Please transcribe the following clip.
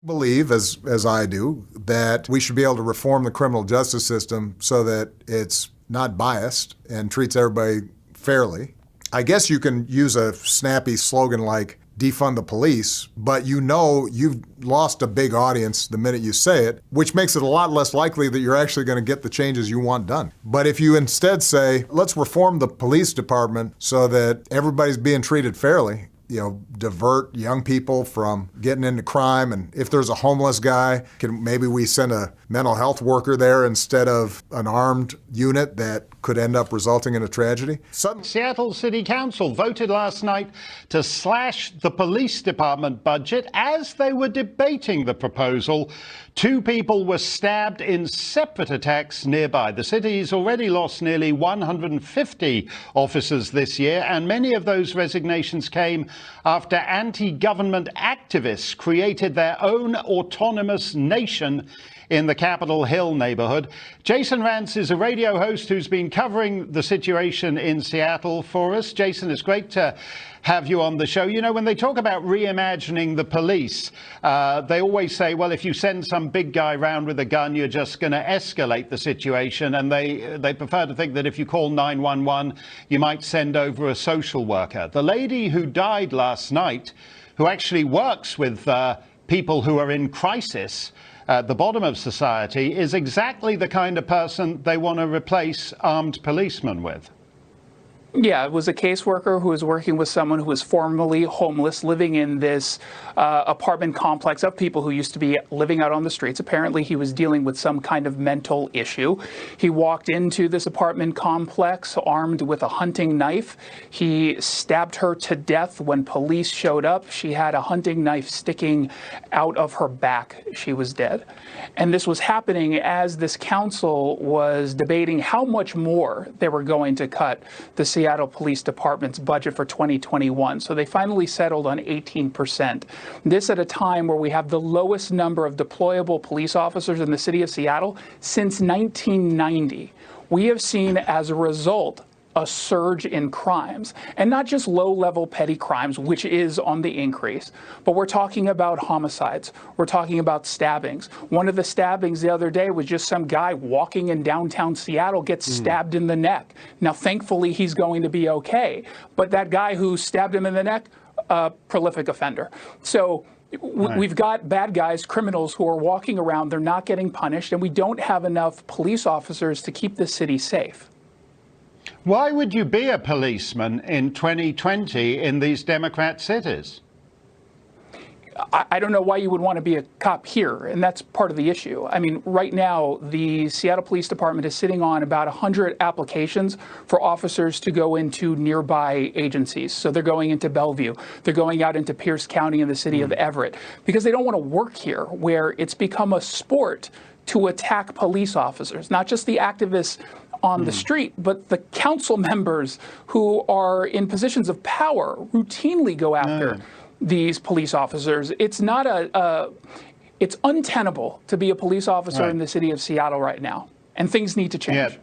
believe, as I do, that we should be able to reform the criminal justice system so that it's not biased and treats everybody fairly. I guess you can use a snappy slogan like defund the police, but you know you've lost a big audience the minute you say it, which makes it a lot less likely that you're actually going to get the changes you want done. But if you instead say, let's reform the police department so that everybody's being treated fairly, divert young people from getting into crime. And if there's a homeless guy, maybe we send a mental health worker there instead of an armed unit that could end up resulting in a tragedy. Seattle City Council voted last night to slash the police department budget. As they were debating the proposal, 2 people were stabbed in separate attacks nearby. The city's already lost nearly 150 officers this year, and many of those resignations came after anti-government activists created their own autonomous nation in the Capitol Hill neighborhood. Jason Rance is a radio host who's been covering the situation in Seattle for us. Jason, it's great to have you on the show. When they talk about reimagining the police, they always say, well, if you send some big guy around with a gun, you're just going to escalate the situation. And they prefer to think that if you call 911, you might send over a social worker. The lady who died last night, who actually works with people who are in crisis at the bottom of society, is exactly the kind of person they want to replace armed policemen with. Yeah, it was a caseworker who was working with someone who was formerly homeless, living in this apartment complex of people who used to be living out on the streets. Apparently, he was dealing with some kind of mental issue. He walked into this apartment complex armed with a hunting knife. He stabbed her to death when police showed up. She had a hunting knife sticking out of her back. She was dead. And this was happening as this council was debating how much more they were going to cut the Seattle Police Department's budget for 2021. So they finally settled on 18%. This at a time where we have the lowest number of deployable police officers in the city of Seattle since 1990. We have seen, as a result, a surge in crimes, and not just low-level petty crimes, which is on the increase, but we're talking about homicides. We're talking about stabbings. One of the stabbings the other day was just some guy walking in downtown Seattle gets stabbed in the neck. Now, thankfully, he's going to be okay, but that guy who stabbed him in the neck, a prolific offender. So we've got bad guys, criminals who are walking around, they're not getting punished, and we don't have enough police officers to keep the city safe. Why would you be a policeman in 2020 in these Democrat cities? I don't know why you would want to be a cop here, and that's part of the issue. I mean, right now, the Seattle Police Department is sitting on about 100 applications for officers to go into nearby agencies. So they're going into Bellevue. They're going out into Pierce County and the city of Everett because they don't want to work here, where it's become a sport to attack police officers, not just the activists on the street, but the council members who are in positions of power routinely go after these police officers. It's not it's untenable to be a police officer in the city of Seattle right now, and things need to change. Yeah.